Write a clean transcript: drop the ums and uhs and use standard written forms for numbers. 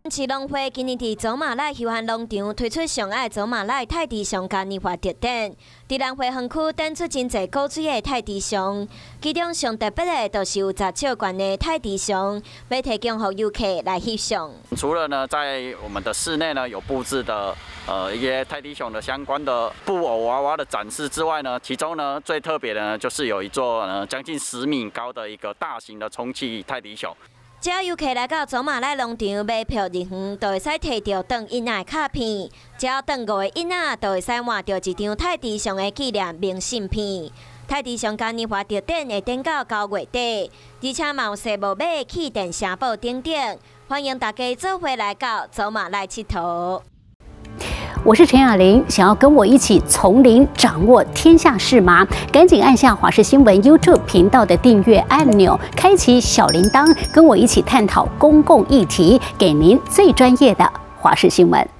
市农会今年伫走马濑休闲农场推出上爱走马濑泰迪熊嘉年华特展，伫南汇园区展出真侪古水的泰迪熊，其中上特别的就是有10尺悬的泰迪熊，要提供给游客来翕相。除了呢，在我们的室内呢有布置的一些泰迪熊的相关的布偶娃娃的展示之外呢，其中呢最特别的呢就是有一座将近10米高的一个大型的充气泰迪熊。 只要游客来到走马濑农场买票入园，就会使摕到当囡仔的卡片。只要当5个囡仔，就会使换到一张泰迪熊的纪念明信片。泰迪熊嘉年华特展会展到9月底，而且嘛有世无马气垫城堡等等，欢迎大家做伙来到走马濑佚佗。 我是陈雅玲，想要跟我一起从零掌握天下事吗？赶紧按下华视新闻 YouTube 频道的订阅按钮，开启小铃铛，跟我一起探讨公共议题，给您最专业的华视新闻。